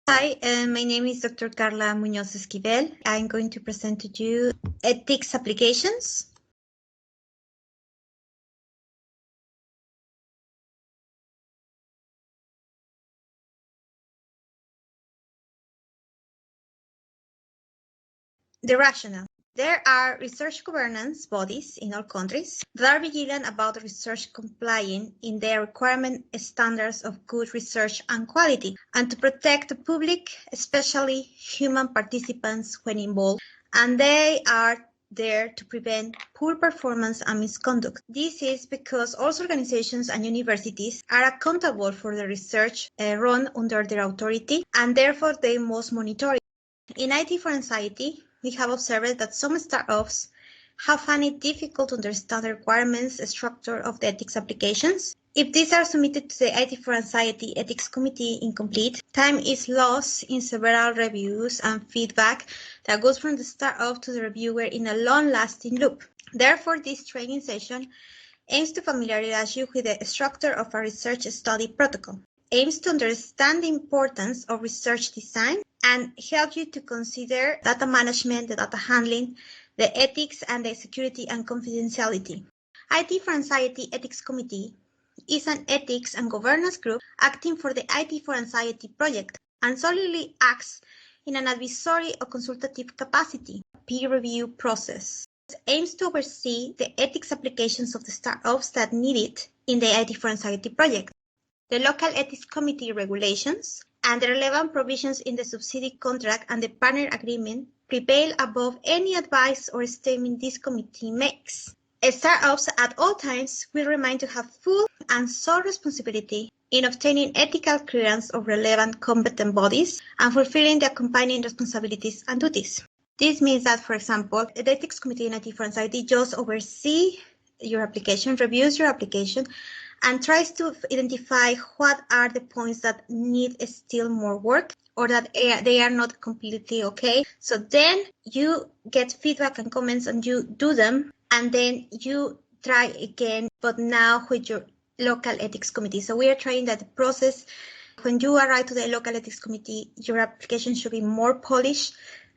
Hi, my name is Dr. Carla Muñoz Esquivel. I'm going to present to you ethics applications. The rationale. There are research governance bodies in all countries that are vigilant about research complying in their requirement standards of good research and quality, and to protect the public, especially human participants when involved, and they are there to prevent poor performance and misconduct. This is because all organizations and universities are accountable for the research run under their authority, and therefore they must monitor it. In IT4Anxiety, we have observed that some startups have found it difficult to understand the requirements structure of the ethics applications. If these are submitted to the IT4Anxiety Ethics Committee incomplete, time is lost in several reviews and feedback that goes from the startup to the reviewer in a long-lasting loop. Therefore, this training session aims to familiarize you with the structure of a research study protocol, aims to understand the importance of research design, and help you to consider data management, the data handling, the ethics, and the security and confidentiality. IT4Anxiety Ethics Committee is an ethics and governance group acting for the IT4Anxiety project and solely acts in an advisory or consultative capacity, peer review process. It aims to oversee the ethics applications of the startups that need it in the IT4Anxiety project. The local ethics committee regulations and the relevant provisions in the subsidy contract and the partner agreement prevail above any advice or statement this committee makes. Startups at all times will remain to have full and sole responsibility in obtaining ethical clearance of relevant competent bodies and fulfilling the accompanying responsibilities and duties. This means that, for example, the ethics committee in IT4Anxiety just oversees your application, reviews your application, and tries to identify what are the points that need still more work or that they are not completely okay. So then you get feedback and comments and you do them, and then you try again, but now with your local ethics committee. So we are trying that the process, when you arrive to the local ethics committee, your application should be more polished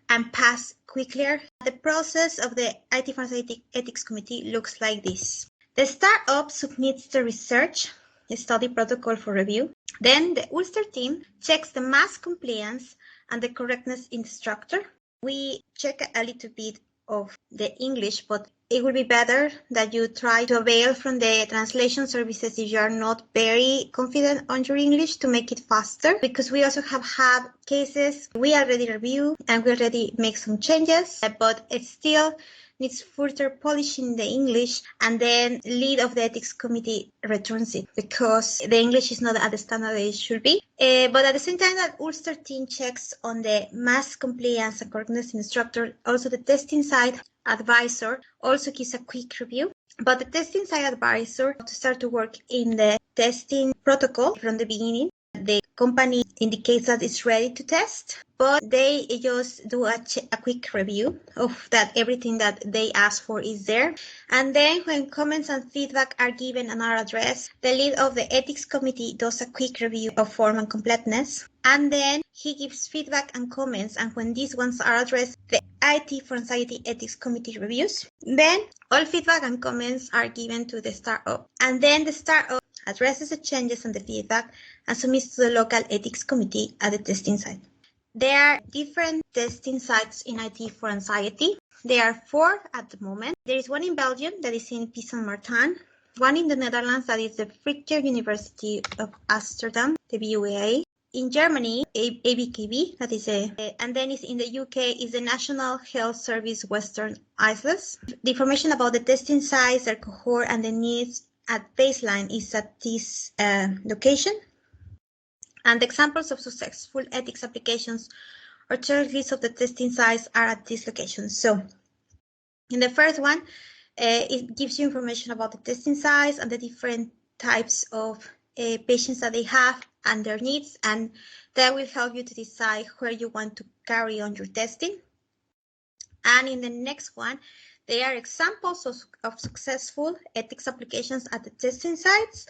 and pass quicker. The process of the IT4Anxiety Ethics Committee looks like this. The startup submits the research study protocol for review. Then the Ulster team checks the mass compliance and the correctness in the structure. We check a little bit of the English, but it would be better that you try to avail from the translation services if you are not very confident on your English to make it faster, because we also have had cases we already reviewed and we already make some changes, but it still needs further polishing the English, and then lead of the ethics committee returns it because the English is not at the standard it should be. But at the same time that Ulster team checks on the mass compliance and correctness instructor, also the testing site advisor also gives a quick review. But the testing site advisor to start to work in the testing protocol from the beginning. The company indicates that it's ready to test, but they just do a quick review of that everything that they ask for is there. And then when comments and feedback are given and are addressed, the lead of the ethics committee does a quick review of form and completeness. And then he gives feedback and comments, and when these ones are addressed, the IT4Anxiety Ethics Committee reviews. Then all feedback and comments are given to the startup, and then the startup addresses the changes and the feedback and submits to the local ethics committee at the testing site. There are different testing sites in IT4Anxiety. There are 4 at the moment. There is one in Belgium that is in Pieter-Martin, one in the Netherlands that is the Vrije University of Amsterdam, the VUA. In Germany, ABKB, that is and then in the UK is the National Health Service Western Isles. The information about the testing sites, their cohort, and the needs at baseline is at this location. And the examples of successful ethics applications or checklists of the testing sites are at this location. So in the first one, it gives you information about the testing sites and the different types of patients that they have and their needs, and that will help you to decide where you want to carry on your testing. And in the next one, there are examples of successful ethics applications at the testing sites,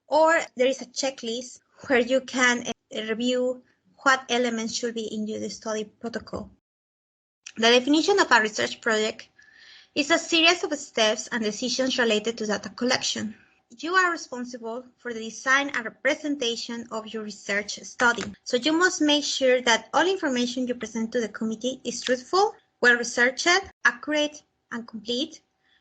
or there is a checklist where you can review what elements should be in your study protocol. The definition of a research project is a series of steps and decisions related to data collection. You are responsible for the design and representation of your research study, so you must make sure that all information you present to the committee is truthful, well-researched, accurate, and complete,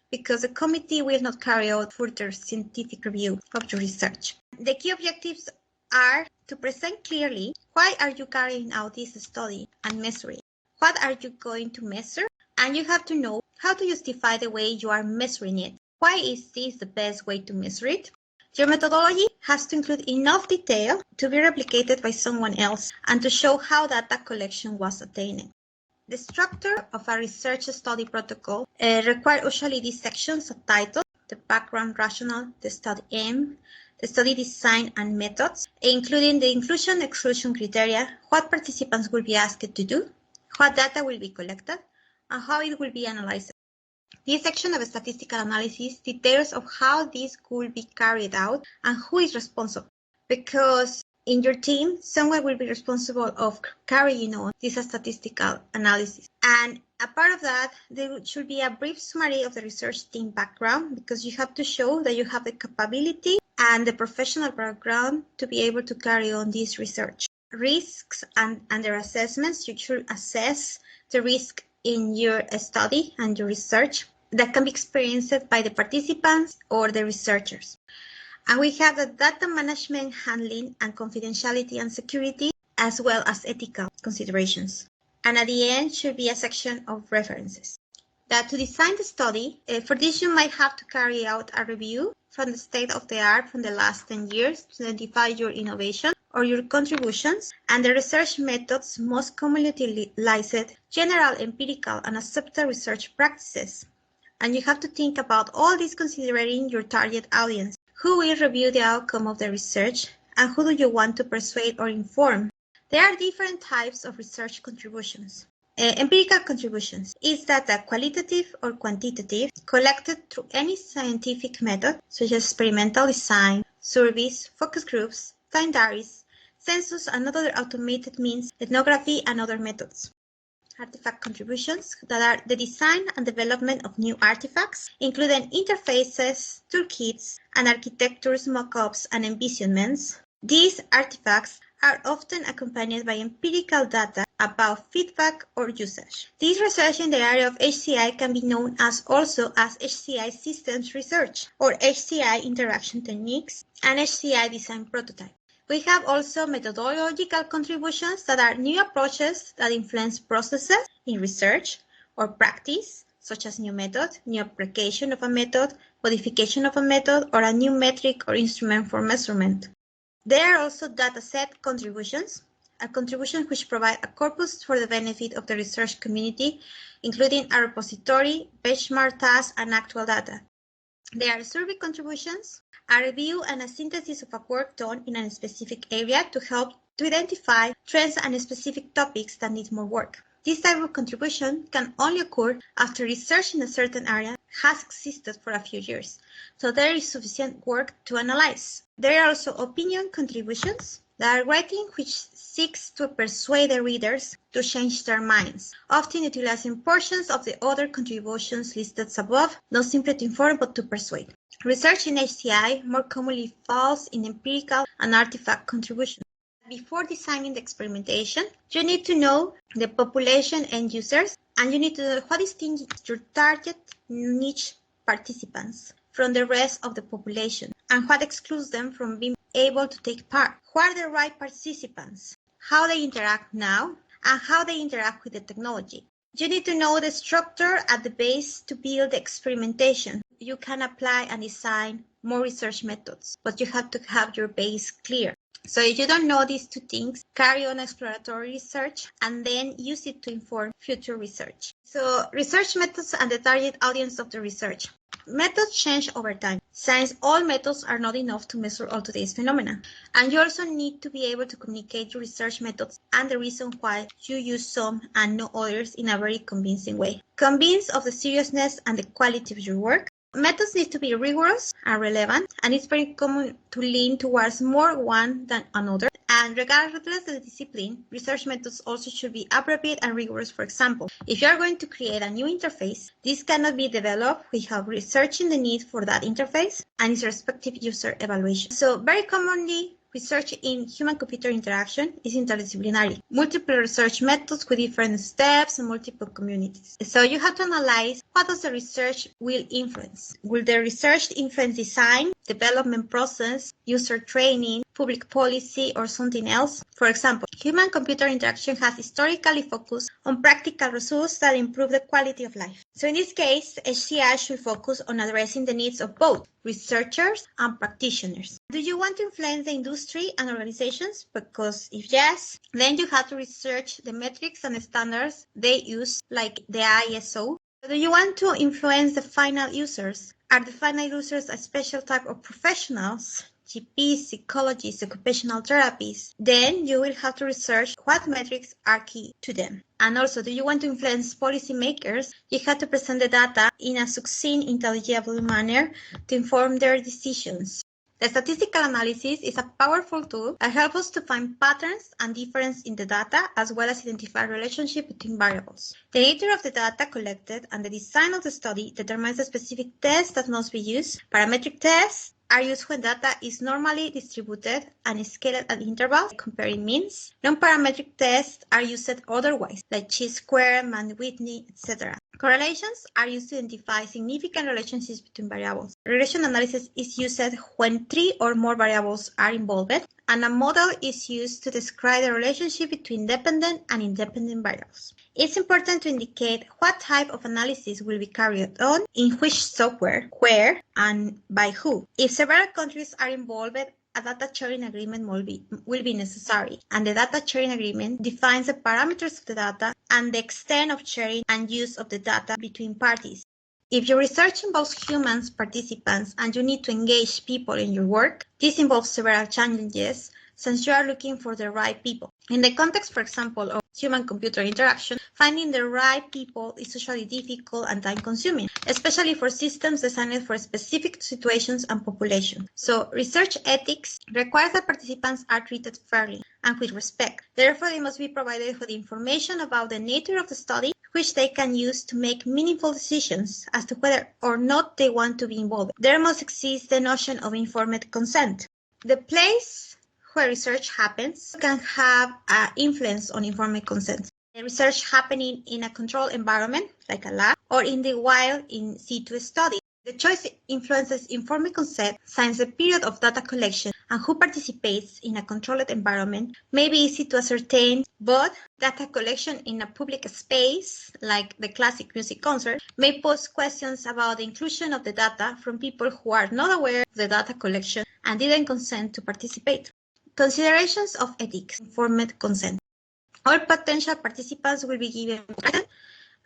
because the committee will not carry out further scientific review of your research. The key objectives are to present clearly why are you carrying out this study and measuring. What are you going to measure? And you have to know how to justify the way you are measuring it. Why is this the best way to measure it? Your methodology has to include enough detail to be replicated by someone else and to show how data collection was attained. The structure of a research study protocol requires usually these sections of title, the background rationale, the study aim, the study design and methods, including the inclusion-exclusion criteria, what participants will be asked to do, what data will be collected, and how it will be analyzed. This section of statistical analysis details of how this could be carried out and who is responsible, because in your team, someone will be responsible of carrying on this statistical analysis. And a part of that, there should be a brief summary of the research team background, because you have to show that you have the capability and the professional background to be able to carry on this research. Risks and their assessments, you should assess the risk in your study and your research that can be experienced by the participants or the researchers. And we have the data management, handling, and confidentiality and security, as well as ethical considerations. And at the end should be a section of references. That to design the study, for this you might have to carry out a review from the state of the art from the last 10 years to identify your innovation or your contributions, and the research methods most commonly utilized, general, empirical, and accepted research practices. And you have to think about all this considering your target audience. Who will review the outcome of the research, and who do you want to persuade or inform? There are different types of research contributions. Empirical contributions is data qualitative or quantitative, collected through any scientific method, such as experimental design, surveys, focus groups, time diaries, census, and other automated means, ethnography, and other methods. Artifact contributions that are the design and development of new artifacts, including interfaces, toolkits, and architectures, mock-ups, and envisionments. These artifacts are often accompanied by empirical data about feedback or usage. This research in the area of HCI can be known also as HCI systems research, or HCI interaction techniques, and HCI design prototype. We have also methodological contributions that are new approaches that influence processes in research or practice, such as new method, new application of a method, modification of a method, or a new metric or instrument for measurement. There are also dataset contributions, a contribution which provide a corpus for the benefit of the research community, including a repository, benchmark tasks, and actual data. There are survey contributions, a review and a synthesis of a work done in a specific area to help to identify trends and specific topics that need more work. This type of contribution can only occur after research in a certain area has existed for a few years, so there is sufficient work to analyze. There are also opinion contributions that are writing which seeks to persuade the readers to change their minds, often utilizing portions of the other contributions listed above, not simply to inform but to persuade. Research in HCI more commonly falls in empirical and artifact contributions. Before designing the experimentation, you need to know the population and users, and you need to know what distinguishes your target niche participants from the rest of the population, and what excludes them from being able to take part. Who are the right participants, how they interact now, and how they interact with the technology. You need to know the structure at the base to build the experimentation. You can apply and design more research methods, but you have to have your base clear. So if you don't know these two things, carry on exploratory research and then use it to inform future research. So research methods and the target audience of the research. Methods change over time, since all methods are not enough to measure all today's phenomena. And you also need to be able to communicate your research methods and the reason why you use some and no others in a very convincing way. Convinced of the seriousness and the quality of your work, Methods need to be rigorous and relevant, and it's very common to lean towards more one than another. And regardless of the discipline, research methods also should be appropriate and rigorous. For example, if you are going to create a new interface, this cannot be developed without researching the need for that interface and its respective user evaluation. So very commonly, research in human-computer interaction is interdisciplinary. Multiple research methods with different steps and multiple communities. So you have to analyze what does the research will influence. Will the research influence design, development process, user training, public policy, or something else? For example, human-computer interaction has historically focused on practical results that improve the quality of life. So in this case, HCI should focus on addressing the needs of both researchers and practitioners. Do you want to influence the industry and organizations? Because if yes, then you have to research the metrics and standards they use, like the ISO. Do you want to influence the final users? Are the final users a special type of professionals? GPs, psychologists, occupational therapists? Then you will have to research what metrics are key to them. And also, do you want to influence policymakers? You have to present the data in a succinct, intelligible manner to inform their decisions. The statistical analysis is a powerful tool that helps us to find patterns and differences in the data, as well as identify relationship between variables. The nature of the data collected and the design of the study determines the specific tests that must be used. Parametric tests are used when data is normally distributed and scaled at intervals, comparing means. Non-parametric tests are used otherwise, like chi-square, Mann-Whitney, etc. Correlations are used to identify significant relationships between variables. Regression analysis is used when 3 or more variables are involved, and a model is used to describe the relationship between dependent and independent variables. It's important to indicate what type of analysis will be carried on, in which software, where, and by who. If several countries are involved, a data sharing agreement will be necessary, and the data sharing agreement defines the parameters of the data and the extent of sharing and use of the data between parties. If your research involves humans participants and you need to engage people in your work, this involves several challenges since you are looking for the right people. In the context, for example, of human-computer interaction, finding the right people is usually difficult and time-consuming, especially for systems designed for specific situations and populations. So, research ethics requires that participants are treated fairly and with respect. Therefore, they must be provided with information about the nature of the study, which they can use to make meaningful decisions as to whether or not they want to be involved. There must exist the notion of informed consent. The place where research happens can have an influence on informed consent. The research happening in a controlled environment, like a lab, or in the wild in situ study. The choice influences informed consent since the period of data collection and who participates in a controlled environment may be easy to ascertain, but data collection in a public space, like the classic music concert, may pose questions about the inclusion of the data from people who are not aware of the data collection and didn't consent to participate. Considerations of ethics, informed consent. All potential participants will be given written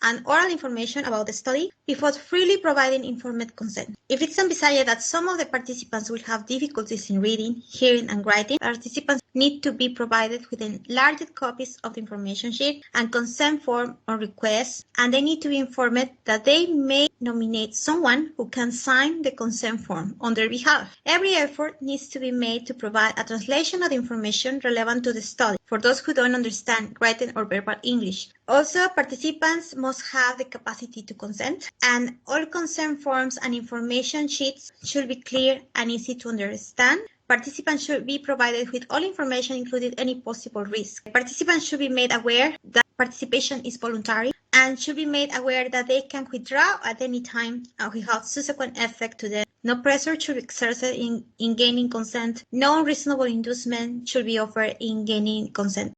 and oral information about the study before freely providing informed consent. If it's envisaged that some of the participants will have difficulties in reading, hearing, and writing, participants need to be provided with enlarged copies of the information sheet and consent form on request, and they need to be informed that they may nominate someone who can sign the consent form on their behalf. Every effort needs to be made to provide a translation of the information relevant to the study for those who don't understand written or verbal English. Also, participants must have the capacity to consent, and all consent forms and information sheets should be clear and easy to understand. Participants should be provided with all information, including any possible risk. Participants should be made aware that participation is voluntary and should be made aware that they can withdraw at any time without subsequent effect to them. No pressure should be exerted in gaining consent. No unreasonable inducement should be offered in gaining consent.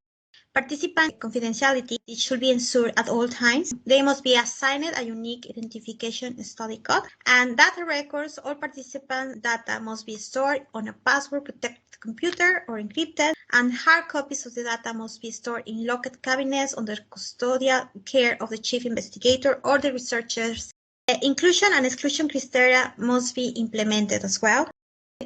Participant confidentiality should be ensured at all times. They must be assigned a unique identification study code, and data records, all participant data must be stored on a password-protected computer or encrypted, and hard copies of the data must be stored in locked cabinets under custodial care of the chief investigator or the researchers. Inclusion and exclusion criteria must be implemented as well.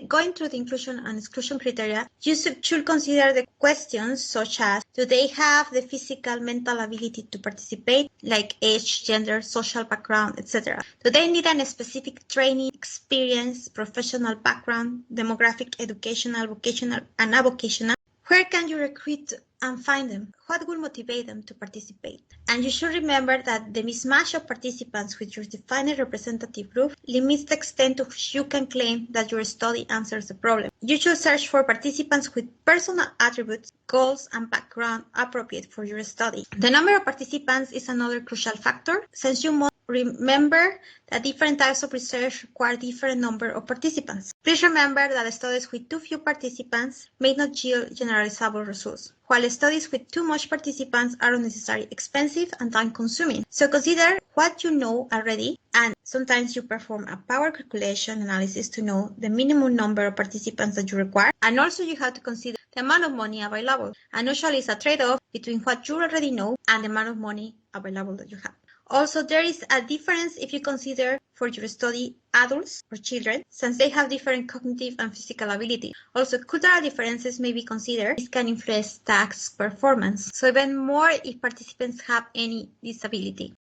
Going through the inclusion and exclusion criteria, you should consider the questions such as, do they have the physical, mental ability to participate, like age, gender, social background, etc.? Do they need a specific training, experience, professional background, demographic, educational, vocational, and avocational? Where can you recruit and find them? What will motivate them to participate? And you should remember that the mismatch of participants with your defined representative group limits the extent to which you can claim that your study answers the problem. You should search for participants with personal attributes, goals, and background appropriate for your study. The number of participants is another crucial factor, since you must remember that different types of research require different number of participants. Please remember that studies with too few participants may not yield generalizable results, while studies with too much participants are unnecessarily expensive and time-consuming. So consider what you know already, and sometimes you perform a power calculation analysis to know the minimum number of participants that you require, and also you have to consider the amount of money available, and usually it's a trade-off between what you already know and the amount of money available that you have. Also, there is a difference if you consider for your study adults or children, since they have different cognitive and physical ability. Also, cultural differences may be considered. This can influence task performance, so even more if participants have any disability.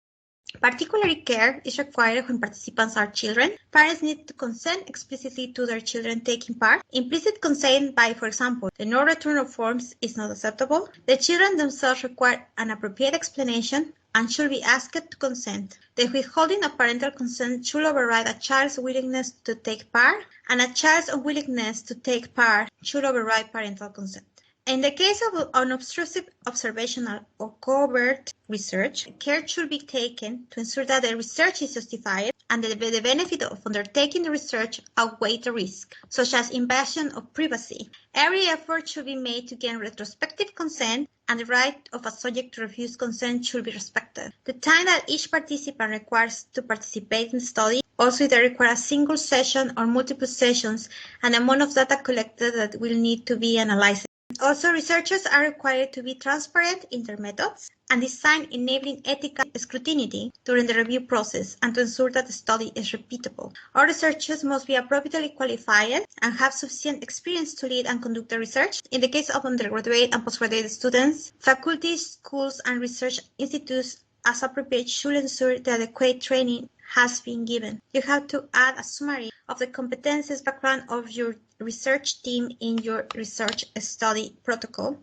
Particular care is required when participants are children. Parents need to consent explicitly to their children taking part. Implicit consent by, for example, the no return of forms is not acceptable. The children themselves require an appropriate explanation and should be asked to consent. The withholding of parental consent should override a child's willingness to take part, and a child's unwillingness to take part should override parental consent. In the case of unobtrusive observational or covert research, care should be taken to ensure that the research is justified and that the benefit of undertaking the research outweigh the risk, such as invasion of privacy. Every effort should be made to gain retrospective consent, and the right of a subject to refuse consent should be respected. The time that each participant requires to participate in the study, also if they require a single session or multiple sessions, and the amount of data collected that will need to be analyzed. Also, researchers are required to be transparent in their methods and design enabling ethical scrutiny during the review process and to ensure that the study is repeatable. All researchers must be appropriately qualified and have sufficient experience to lead and conduct the research. In the case of undergraduate and postgraduate students, faculties, schools, and research institutes, as appropriate, should ensure that adequate training has been given. You have to add a summary of the competences background of your research team in your research study protocol.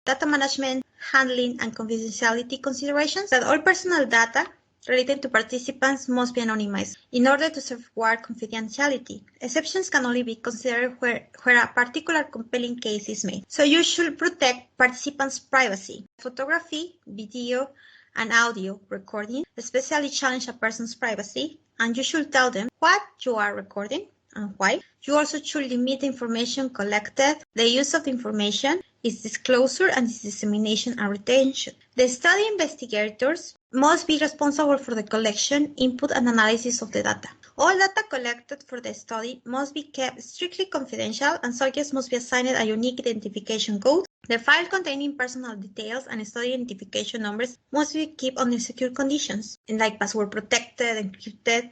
Data management, handling, and confidentiality considerations that all personal data related to participants must be anonymized in order to safeguard confidentiality. Exceptions can only be considered where a particular compelling case is made. So you should protect participants' privacy. Photography, video, and audio recording especially challenge a person's privacy, and you should tell them what you are recording and why. You also should limit the information collected, the use of the information, its disclosure, and its dissemination and retention. The study investigators must be responsible for the collection, input, and analysis of the data. All data collected for the study must be kept strictly confidential, and subjects must be assigned a unique identification code. The file containing personal details and study identification numbers must be kept under secure conditions, like password protected, encrypted,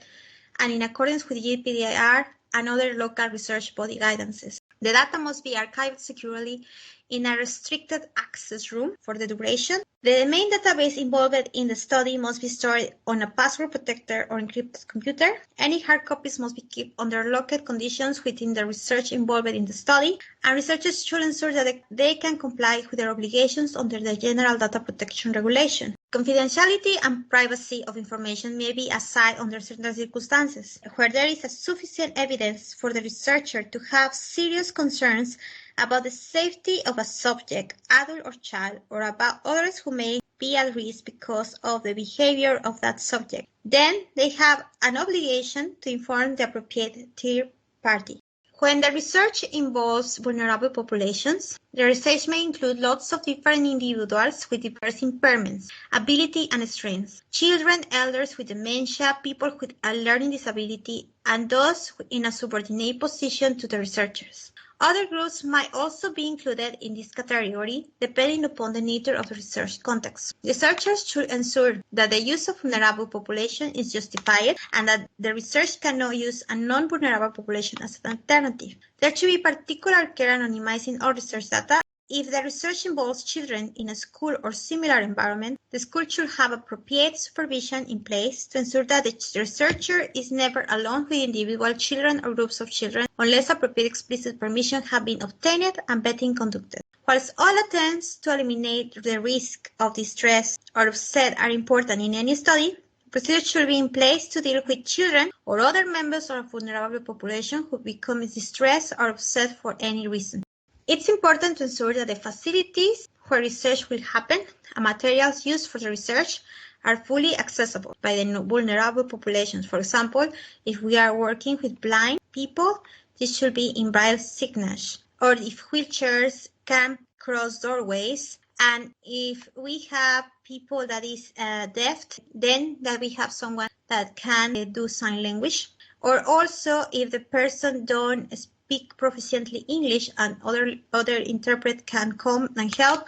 and in accordance with GDPR and other local research body guidances. The data must be archived securely in a restricted access room for the duration. The main database involved in the study must be stored on a password-protected or encrypted computer. Any hard copies must be kept under locked conditions within the research involved in the study, and researchers should ensure that they can comply with their obligations under the General Data Protection Regulation. Confidentiality and privacy of information may be assigned under certain circumstances, where there is sufficient evidence for the researcher to have serious concerns about the safety of a subject, adult or child, or about others who may be at risk because of the behavior of that subject. Then they have an obligation to inform the appropriate third party. When the research involves vulnerable populations, the research may include lots of different individuals with diverse impairments, ability, and strengths. Children, elders with dementia, people with a learning disability, and those in a subordinate position to the researchers. Other groups might also be included in this category depending upon the nature of the research context. Researchers should ensure that the use of vulnerable population is justified and that the research cannot use a non-vulnerable population as an alternative. There should be particular care anonymizing all research data. If the research involves children in a school or similar environment, the school should have appropriate supervision in place to ensure that the researcher is never alone with individual children or groups of children unless appropriate explicit permission have been obtained and vetting conducted. Whilst all attempts to eliminate the risk of distress or upset are important in any study, procedures should be in place to deal with children or other members of a vulnerable population who become distressed or upset for any reason. It's important to ensure that the facilities where research will happen and materials used for the research are fully accessible by the vulnerable populations. For example, if we are working with blind people, this should be in braille signage. Or if wheelchairs can cross doorways, and if we have people that is deaf, then that we have someone that can do sign language. Or also if the person don't speak proficiently English and other interpret can come and help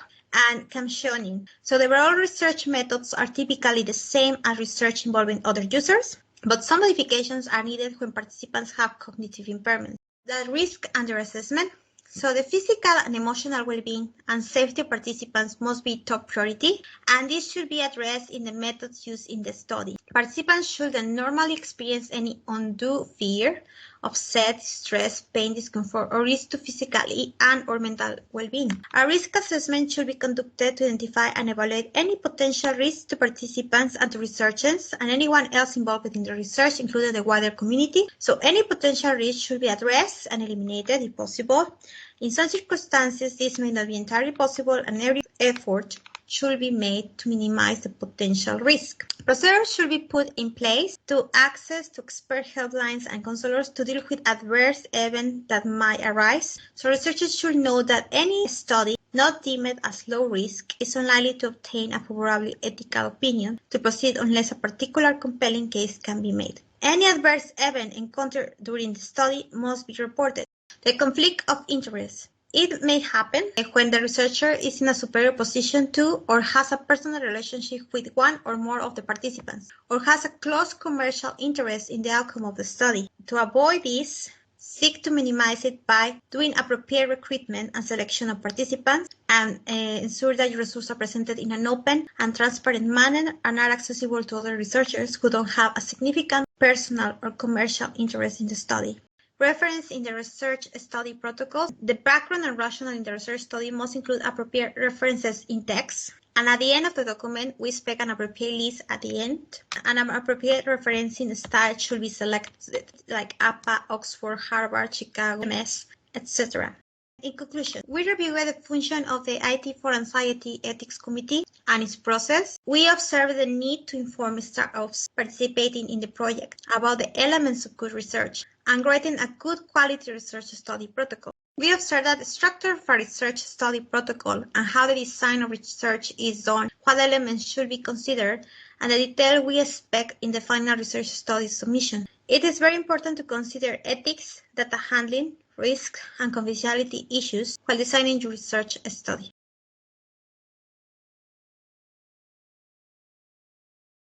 and captioning. So the overall research methods are typically the same as research involving other users, but some modifications are needed when participants have cognitive impairments. The risk under assessment. So the physical and emotional well-being and safety of participants must be top priority, and this should be addressed in the methods used in the study. Participants shouldn't normally experience any undue fear, upset, stress, pain, discomfort, or risk to physically and or mental well-being. A risk assessment should be conducted to identify and evaluate any potential risks to participants and to researchers and anyone else involved in the research, including the wider community. So any potential risk should be addressed and eliminated if possible. In some circumstances, this may not be entirely possible, and every effort should be made to minimize the potential risk. Procedures should be put in place to access to expert helplines and counselors to deal with adverse events that might arise. So researchers should know that any study not deemed as low risk is unlikely to obtain a favorable ethical opinion to proceed unless a particular compelling case can be made. Any adverse event encountered during the study must be reported. The conflict of interest. It may happen when the researcher is in a superior position to or has a personal relationship with one or more of the participants, or has a close commercial interest in the outcome of the study. To avoid this, seek to minimize it by doing appropriate recruitment and selection of participants and ensure that your results are presented in an open and transparent manner and are accessible to other researchers who don't have a significant personal or commercial interest in the study. Reference in the research study protocols. The background and rationale in the research study must include appropriate references in text. And at the end of the document, we expect an appropriate list at the end. And an appropriate referencing style should be selected, like APA, Oxford, Harvard, Chicago, MS, etc. In conclusion, we reviewed the function of the IT4Anxiety Ethics Committee and its process. We observed the need to inform startups participating in the project about the elements of good research and writing a good quality research study protocol. We observed that the structure of a research study protocol and how the design of research is done, what elements should be considered, and the detail we expect in the final research study submission. It is very important to consider ethics, data handling, risk, and confidentiality issues while designing your research study.